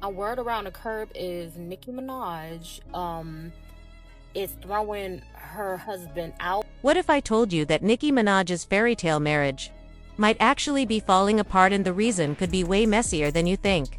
A word around the curb is Nicki Minaj is throwing her husband out. What if I told you that Nicki Minaj's fairy tale marriage might actually be falling apart, and the reason could be way messier than you think?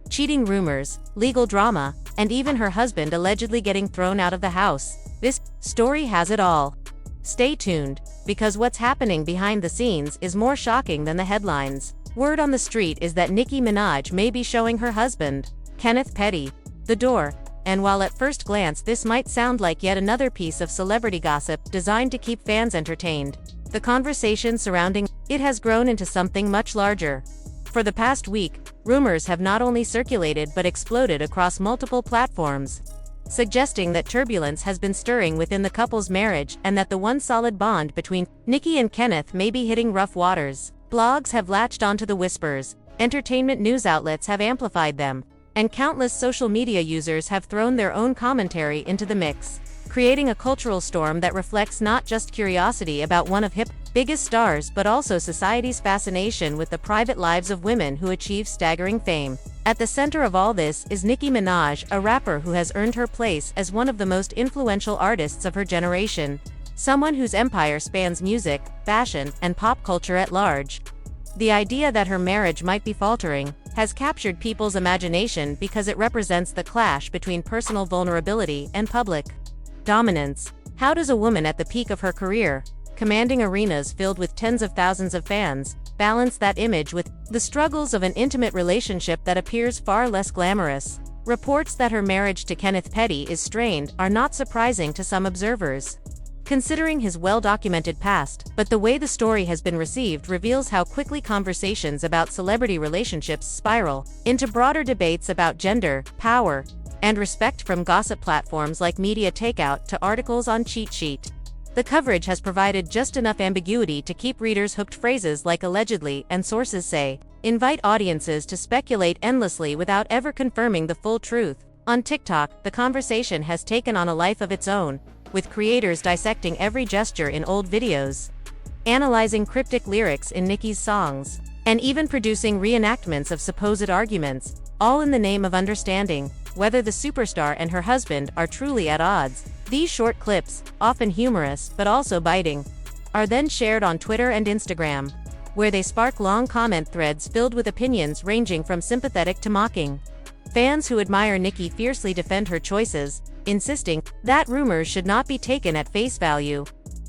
Cheating rumors, legal drama, and even her husband allegedly getting thrown out of the house. This story has it all. Stay tuned, because what's happening behind the scenes is more shocking than the headlines. Word on the street is that Nicki Minaj may be showing her husband, Kenneth Petty, the door, and while at first glance this might sound like yet another piece of celebrity gossip designed to keep fans entertained, the conversation surrounding it has grown into something much larger. For the past week, rumors have not only circulated but exploded across multiple platforms, suggesting that turbulence has been stirring within the couple's marriage and that the once solid bond between Nicki and Kenneth may be hitting rough waters. Blogs have latched onto the whispers, entertainment news outlets have amplified them, and countless social media users have thrown their own commentary into the mix, creating a cultural storm that reflects not just curiosity about one of hip biggest stars but also society's fascination with the private lives of women who achieve staggering fame. At the center of all this is Nicki Minaj, a rapper who has earned her place as one of the most influential artists of her generation, someone whose empire spans music, fashion, and pop culture at large. The idea that her marriage might be faltering has captured people's imagination because it represents the clash between personal vulnerability and public dominance. How does a woman at the peak of her career, commanding arenas filled with tens of thousands of fans, balance that image with the struggles of an intimate relationship that appears far less glamorous? Reports that her marriage to Kenneth Petty is strained are not surprising to some observers, considering his well-documented past, but the way the story has been received reveals how quickly conversations about celebrity relationships spiral into broader debates about gender, power, and respect, from gossip platforms like Media Takeout to articles on Cheat Sheet. The coverage has provided just enough ambiguity to keep readers hooked. Phrases like allegedly and sources say invite audiences to speculate endlessly without ever confirming the full truth. On TikTok, the conversation has taken on a life of its own, with creators dissecting every gesture in old videos, analyzing cryptic lyrics in Nicki's songs, and even producing reenactments of supposed arguments, all in the name of understanding whether the superstar and her husband are truly at odds. These short clips, often humorous but also biting, are then shared on Twitter and Instagram, where they spark long comment threads filled with opinions ranging from sympathetic to mocking. Fans who admire Nicki fiercely defend her choices, insisting that rumors should not be taken at face value,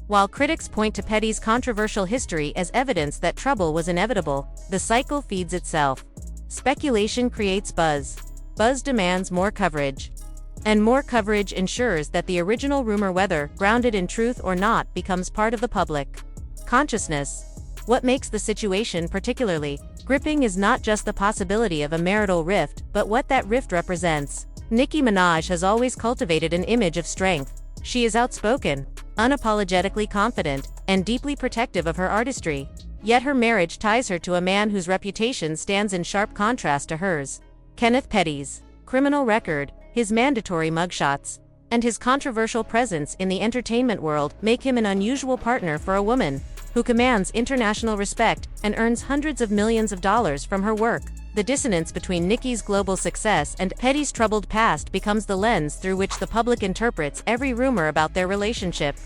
while critics point to Petty's controversial history as evidence that trouble was inevitable. The cycle feeds itself. Speculation creates buzz. Buzz demands more coverage. And more coverage ensures that the original rumor, whether grounded in truth or not, becomes part of the public consciousness. What makes the situation particularly gripping is not just the possibility of a marital rift, but what that rift represents. Nicki Minaj has always cultivated an image of strength. She is outspoken, unapologetically confident, and deeply protective of her artistry. Yet her marriage ties her to a man whose reputation stands in sharp contrast to hers. Kenneth Petty's criminal record, his mandatory mugshots, and his controversial presence in the entertainment world make him an unusual partner for a woman who commands international respect and earns hundreds of millions of dollars from her work. The dissonance between Nicki's global success and Petty's troubled past becomes the lens through which the public interprets every rumor about their relationship.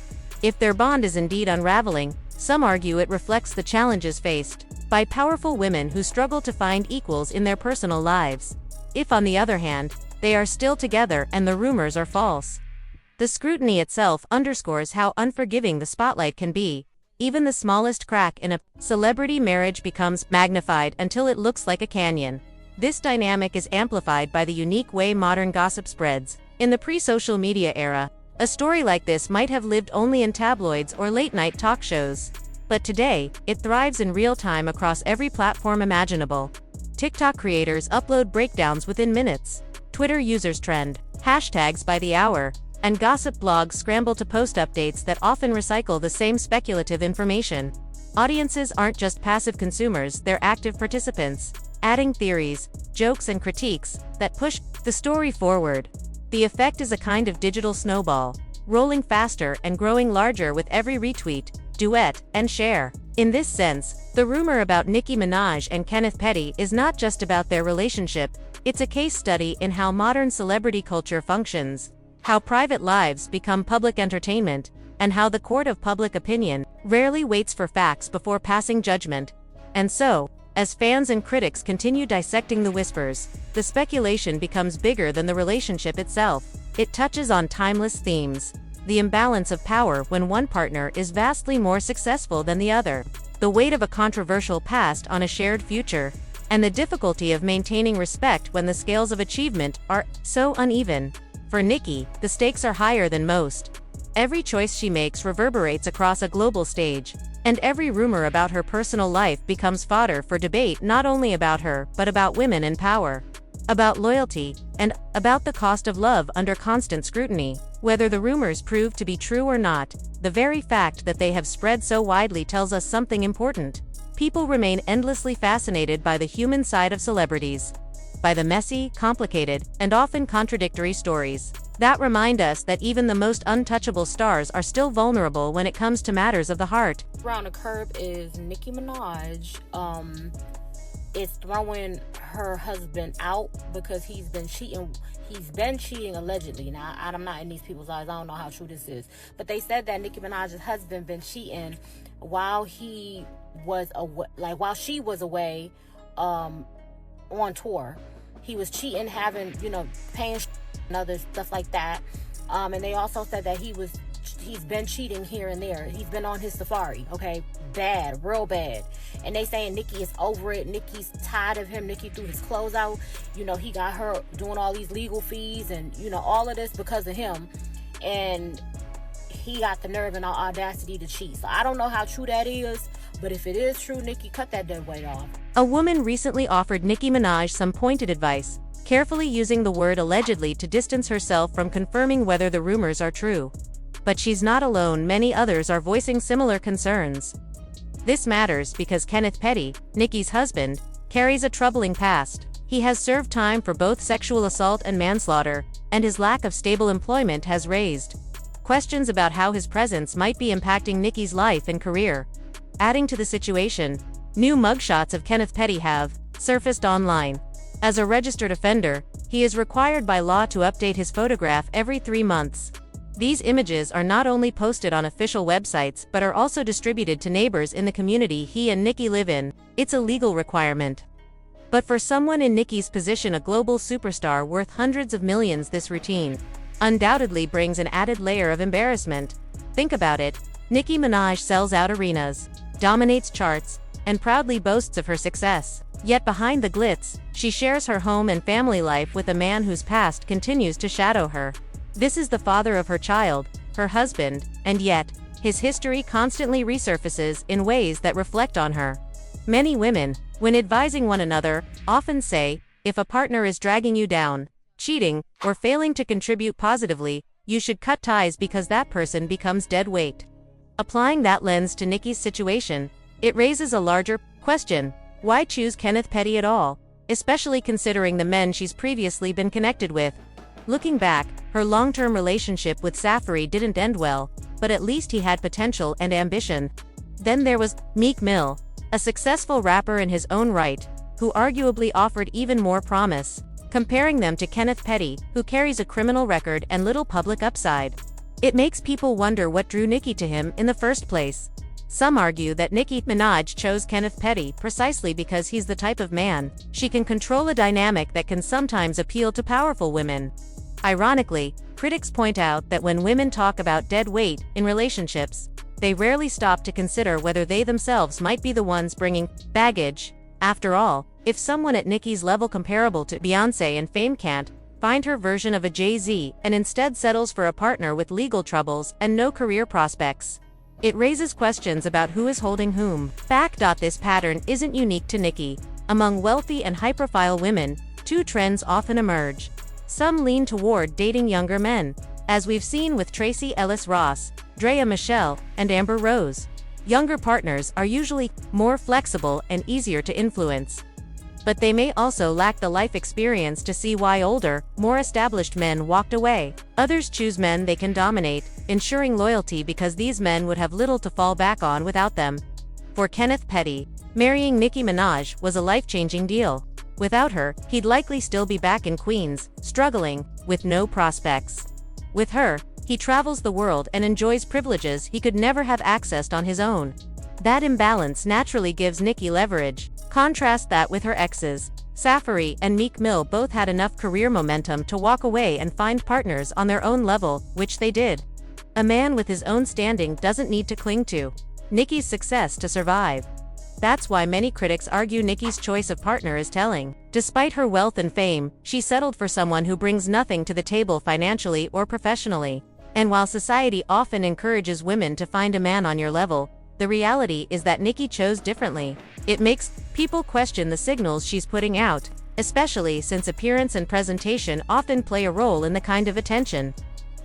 If their bond is indeed unraveling, some argue it reflects the challenges faced by powerful women who struggle to find equals in their personal lives. If, on the other hand, they are still together and the rumors are false, the scrutiny itself underscores how unforgiving the spotlight can be. Even the smallest crack in a celebrity marriage becomes magnified until it looks like a canyon. This dynamic is amplified by the unique way modern gossip spreads. In the pre-social media era, a story like this might have lived only in tabloids or late-night talk shows. But today, it thrives in real time across every platform imaginable. TikTok creators upload breakdowns within minutes, Twitter users trend hashtags by the hour, and gossip blogs scramble to post updates that often recycle the same speculative information. Audiences aren't just passive consumers, they're active participants, adding theories, jokes, and critiques that push the story forward. The effect is a kind of digital snowball, rolling faster and growing larger with every retweet, duet, and share. In this sense, the rumor about Nicki Minaj and Kenneth Petty is not just about their relationship, It's a case study in how modern celebrity culture functions, how private lives become public entertainment, and how the court of public opinion rarely waits for facts before passing judgment. And so, as fans and critics continue dissecting the whispers, the speculation becomes bigger than the relationship itself. It touches on timeless themes: the imbalance of power when one partner is vastly more successful than the other, the weight of a controversial past on a shared future, and the difficulty of maintaining respect when the scales of achievement are so uneven. For Nicki, the stakes are higher than most. Every choice she makes reverberates across a global stage, and every rumor about her personal life becomes fodder for debate, not only about her, but about women in power, about loyalty, and about the cost of love under constant scrutiny. Whether the rumors prove to be true or not, the very fact that they have spread so widely tells us something important. People remain endlessly fascinated by the human side of celebrities, by the messy, complicated, and often contradictory stories that remind us that even the most untouchable stars are still vulnerable when it comes to matters of the heart. Around the curb is Nicki Minaj is throwing her husband out because he's been cheating. He's been cheating allegedly. Now, I'm not in these people's eyes. I don't know how true this is, but they said that Nicki Minaj's husband been cheating while he was away, like while she was away, on tour. He was cheating, having, paying and other stuff like that. And they also said that he's been cheating here and there. He's been on his safari, okay? Bad, real bad. And they saying Nicki is over it. Nicki's tired of him. Nicki threw his clothes out. He got her doing all these legal fees and, all of this because of him. And he got the nerve and audacity to cheat. So I don't know how true that is, but if it is true, Nicki, cut that dead weight off. A woman recently offered Nicki Minaj some pointed advice, carefully using the word allegedly to distance herself from confirming whether the rumors are true. But she's not alone. Many others are voicing similar concerns. This matters because Kenneth Petty, Nicki's husband, carries a troubling past. He has served time for both sexual assault and manslaughter, and his lack of stable employment has raised questions about how his presence might be impacting Nicki's life and career. Adding to the situation, new mugshots of Kenneth Petty have surfaced online. As a registered offender, he is required by law to update his photograph every 3 months. These images are not only posted on official websites but are also distributed to neighbors in the community he and Nicki live in. It's a legal requirement. But for someone in Nicki's position, a global superstar worth hundreds of millions, this routine undoubtedly brings an added layer of embarrassment. Think about it. Nicki Minaj sells out arenas, dominates charts, and proudly boasts of her success. Yet behind the glitz, she shares her home and family life with a man whose past continues to shadow her. This is the father of her child, her husband, and yet, his history constantly resurfaces in ways that reflect on her. Many women, when advising one another, often say, if a partner is dragging you down, cheating, or failing to contribute positively, you should cut ties because that person becomes dead weight. Applying that lens to Nicki's situation, it raises a larger question. Why choose Kenneth Petty at all, especially considering the men she's previously been connected with? Looking back, her long-term relationship with Safari didn't end well, but at least he had potential and ambition. Then there was Meek Mill, a successful rapper in his own right, who arguably offered even more promise. Comparing them to Kenneth Petty, who carries a criminal record and little public upside, it makes people wonder what drew Nicki to him in the first place. Some argue that Nicki Minaj chose Kenneth Petty precisely because he's the type of man she can control, a dynamic that can sometimes appeal to powerful women. Ironically, critics point out that when women talk about dead weight in relationships, they rarely stop to consider whether they themselves might be the ones bringing baggage. After all, if someone at Nicki's level, comparable to Beyoncé in fame, can't find her version of a Jay-Z and instead settles for a partner with legal troubles and no career prospects, it raises questions about who is holding whom. Fact. This pattern isn't unique to Nicki. Among wealthy and high-profile women, two trends often emerge. Some lean toward dating younger men, as we've seen with Tracee Ellis Ross, Drea Michelle, and Amber Rose. Younger partners are usually more flexible and easier to influence. But they may also lack the life experience to see why older, more established men walked away. Others choose men they can dominate, ensuring loyalty because these men would have little to fall back on without them. For Kenneth Petty, marrying Nicki Minaj was a life-changing deal. Without her, he'd likely still be back in Queens, struggling, with no prospects. With her, he travels the world and enjoys privileges he could never have accessed on his own. That imbalance naturally gives Nicki leverage. Contrast that with her exes. Safari and Meek Mill both had enough career momentum to walk away and find partners on their own level, which they did. A man with his own standing doesn't need to cling to Nicki's success to survive. That's why many critics argue Nicki's choice of partner is telling. Despite her wealth and fame, she settled for someone who brings nothing to the table financially or professionally. And while society often encourages women to find a man on your level, the reality is that Nicki chose differently. It makes people question the signals she's putting out, especially since appearance and presentation often play a role in the kind of attention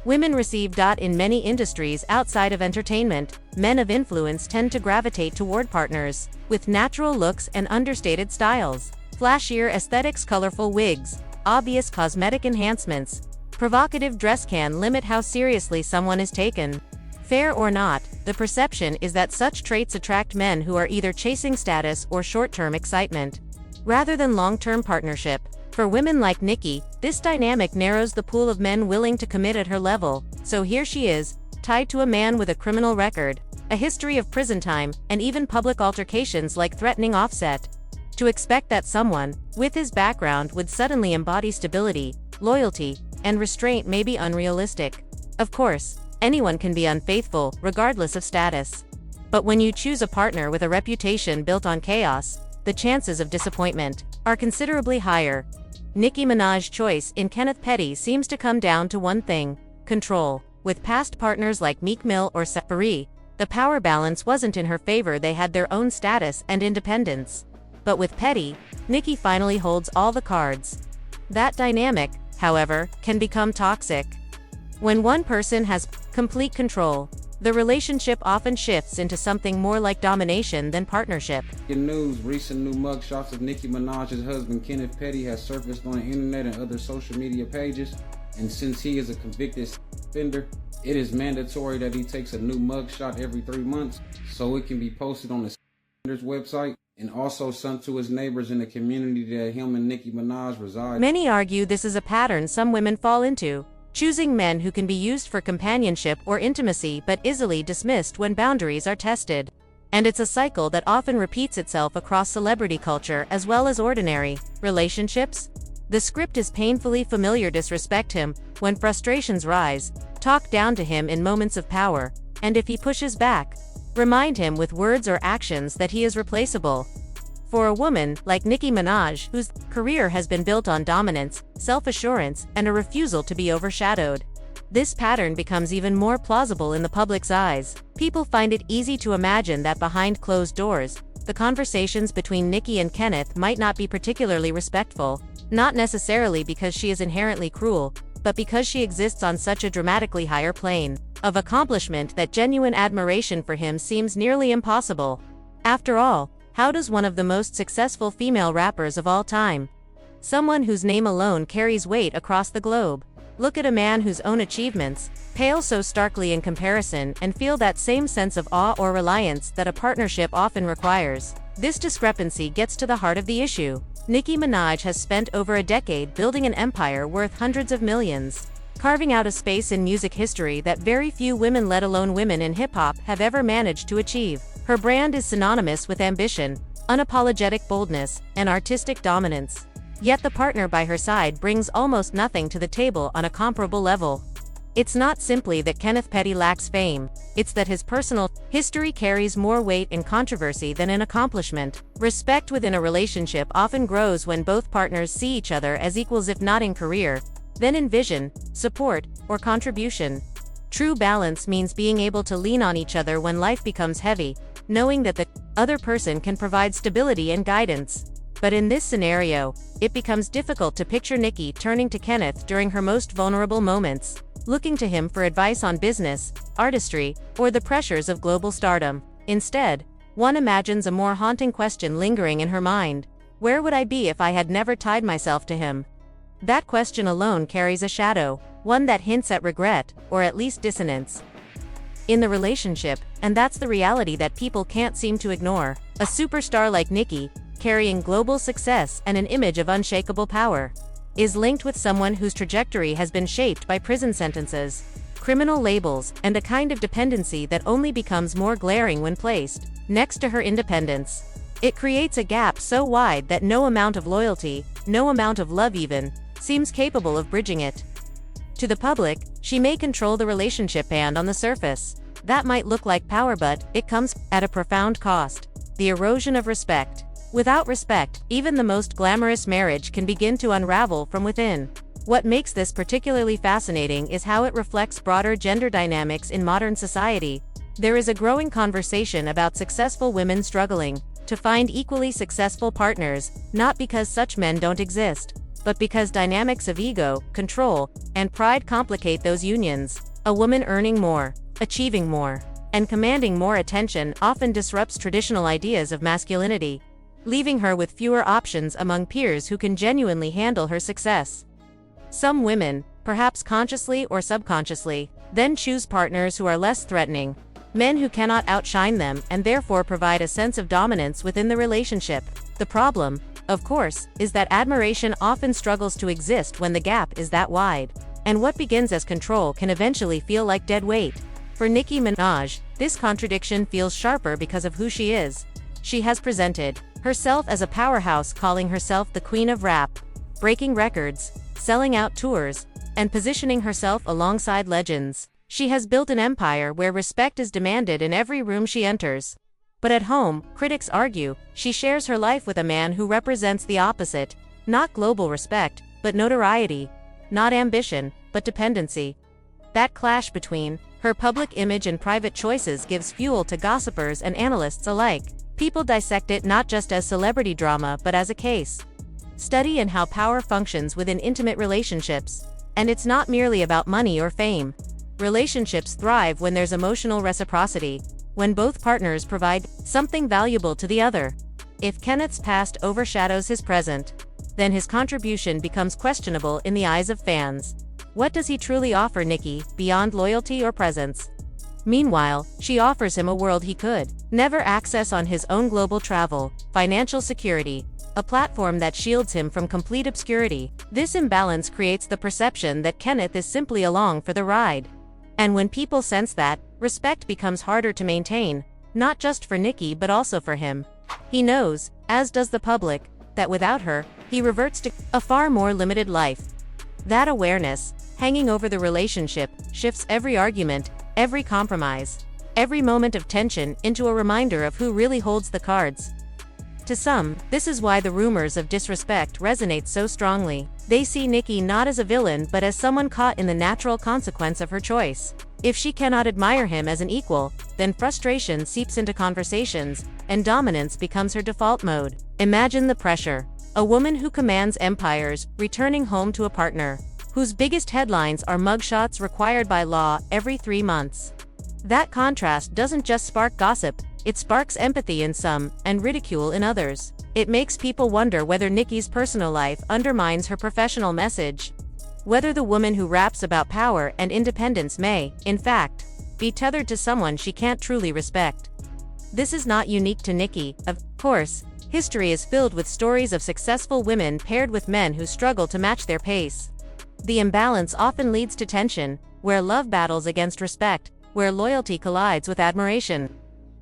women receive. In many industries outside of entertainment, men of influence tend to gravitate toward partners with natural looks and understated styles. Flashier aesthetics, colorful wigs, obvious cosmetic enhancements, provocative dress can limit how seriously someone is taken. Fair or not, the perception is that such traits attract men who are either chasing status or short-term excitement, rather than long-term partnership. For women like Nicki, this dynamic narrows the pool of men willing to commit at her level. So here she is, tied to a man with a criminal record, a history of prison time, and even public altercations like threatening Offset. To expect that someone, with his background, would suddenly embody stability, loyalty, and restraint may be unrealistic. Of course, anyone can be unfaithful, regardless of status. But when you choose a partner with a reputation built on chaos, the chances of disappointment are considerably higher. Nicki Minaj's choice in Kenneth Petty seems to come down to one thing: control. With past partners like Meek Mill or Safari, the power balance wasn't in her favor. They had their own status and independence. But with Petty, Nicki finally holds all the cards. That dynamic, however, can become toxic. When one person has complete control, the relationship often shifts into something more like domination than partnership. In news, recent new mugshots of Nicki Minaj's husband Kenneth Petty has surfaced on the internet and other social media pages, and since he is a convicted offender, it is mandatory that he takes a new mugshot every 3 months so it can be posted on the offender's website and also sent to his neighbors in the community that him and Nicki Minaj reside. Many argue this is a pattern some women fall into, choosing men who can be used for companionship or intimacy but easily dismissed when boundaries are tested. And it's a cycle that often repeats itself across celebrity culture as well as ordinary relationships. The script is painfully familiar: disrespect him when frustrations rise, talk down to him in moments of power, and if he pushes back, remind him with words or actions that he is replaceable. For a woman like Nicki Minaj, whose career has been built on dominance, self-assurance, and a refusal to be overshadowed, this pattern becomes even more plausible in the public's eyes. People find it easy to imagine that behind closed doors, the conversations between Nicki and Kenneth might not be particularly respectful, not necessarily because she is inherently cruel, but because she exists on such a dramatically higher plane of accomplishment that genuine admiration for him seems nearly impossible. After all, how does one of the most successful female rappers of all time, someone whose name alone carries weight across the globe, look at a man whose own achievements pale so starkly in comparison and feel that same sense of awe or reliance that a partnership often requires? This discrepancy gets to the heart of the issue. Nicki Minaj has spent over a decade building an empire worth hundreds of millions, carving out a space in music history that very few women, let alone women in hip-hop, have ever managed to achieve. Her brand is synonymous with ambition, unapologetic boldness, and artistic dominance. Yet the partner by her side brings almost nothing to the table on a comparable level. It's not simply that Kenneth Petty lacks fame, it's that his personal history carries more weight in controversy than in accomplishment. Respect within a relationship often grows when both partners see each other as equals, if not in career, then in vision, support, or contribution. True balance means being able to lean on each other when life becomes heavy, knowing that the other person can provide stability and guidance. But in this scenario, it becomes difficult to picture Nicki turning to Kenneth during her most vulnerable moments, looking to him for advice on business, artistry, or the pressures of global stardom. Instead, one imagines a more haunting question lingering in her mind: where would I be if I had never tied myself to him? That question alone carries a shadow, one that hints at regret, or at least dissonance in the relationship, and that's the reality that people can't seem to ignore. A superstar like Nicki, carrying global success and an image of unshakable power, is linked with someone whose trajectory has been shaped by prison sentences, criminal labels, and a kind of dependency that only becomes more glaring when placed next to her independence. It creates a gap so wide that no amount of loyalty, no amount of love even, seems capable of bridging it. To the public, she may control the relationship and on the surface, that might look like power, but it comes at a profound cost: the erosion of respect. Without respect, even the most glamorous marriage can begin to unravel from within. What makes this particularly fascinating is how it reflects broader gender dynamics in modern society. There is a growing conversation about successful women struggling to find equally successful partners, not because such men don't exist, but because dynamics of ego, control, and pride complicate those unions. A woman earning more, achieving more, and commanding more attention often disrupts traditional ideas of masculinity, leaving her with fewer options among peers who can genuinely handle her success. Some women, perhaps consciously or subconsciously, then choose partners who are less threatening, men who cannot outshine them and therefore provide a sense of dominance within the relationship. The problem, of course, is that admiration often struggles to exist when the gap is that wide, and what begins as control can eventually feel like dead weight. For Nicki Minaj, this contradiction feels sharper because of who she is. She has presented herself as a powerhouse, calling herself the queen of rap, breaking records, selling out tours, and positioning herself alongside legends. She has built an empire where respect is demanded in every room she enters. But at home, critics argue, she shares her life with a man who represents the opposite: not global respect, but notoriety; not ambition, but dependency. That clash between her public image and private choices gives fuel to gossipers and analysts alike. People dissect it not just as celebrity drama but as a case study in how power functions within intimate relationships. And it's not merely about money or fame. Relationships thrive when there's emotional reciprocity, when both partners provide something valuable to the other. If Kenneth's past overshadows his present, then his contribution becomes questionable in the eyes of fans. What does he truly offer Nicki, beyond loyalty or presence? Meanwhile, she offers him a world he could never access on his own: global travel, financial security, a platform that shields him from complete obscurity. This imbalance creates the perception that Kenneth is simply along for the ride. And when people sense that, respect becomes harder to maintain, not just for Nicki but also for him. He knows, as does the public, that without her, he reverts to a far more limited life. That awareness, hanging over the relationship, shifts every argument, every compromise, every moment of tension into a reminder of who really holds the cards. To some, this is why the rumors of disrespect resonate so strongly. They see Nicki not as a villain but as someone caught in the natural consequence of her choice. If she cannot admire him as an equal, then frustration seeps into conversations, and dominance becomes her default mode. Imagine the pressure. A woman who commands empires, returning home to a partner whose biggest headlines are mugshots required by law every 3 months. That contrast doesn't just spark gossip, it sparks empathy in some, and ridicule in others. It makes people wonder whether Nicki's personal life undermines her professional message. Whether the woman who raps about power and independence may, in fact, be tethered to someone she can't truly respect. This is not unique to Nicki, of course. History is filled with stories of successful women paired with men who struggle to match their pace. The imbalance often leads to tension, where love battles against respect, where loyalty collides with admiration.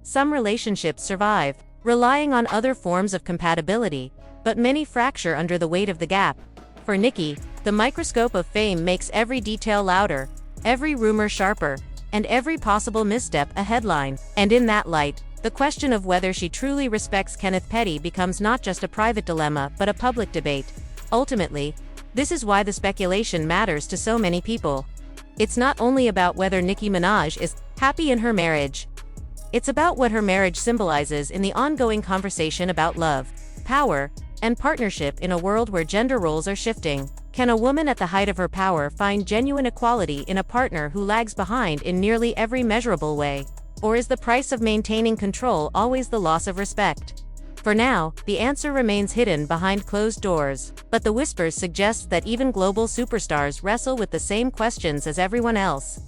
Some relationships survive, relying on other forms of compatibility, but many fracture under the weight of the gap. For Nicki, the microscope of fame makes every detail louder, every rumor sharper, and every possible misstep a headline. And in that light, the question of whether she truly respects Kenneth Petty becomes not just a private dilemma but a public debate. Ultimately, this is why the speculation matters to so many people. It's not only about whether Nicki Minaj is happy in her marriage. It's about what her marriage symbolizes in the ongoing conversation about love, power, and partnership in a world where gender roles are shifting. Can a woman at the height of her power find genuine equality in a partner who lags behind in nearly every measurable way? Or is the price of maintaining control always the loss of respect? For now, the answer remains hidden behind closed doors, but the whispers suggest that even global superstars wrestle with the same questions as everyone else.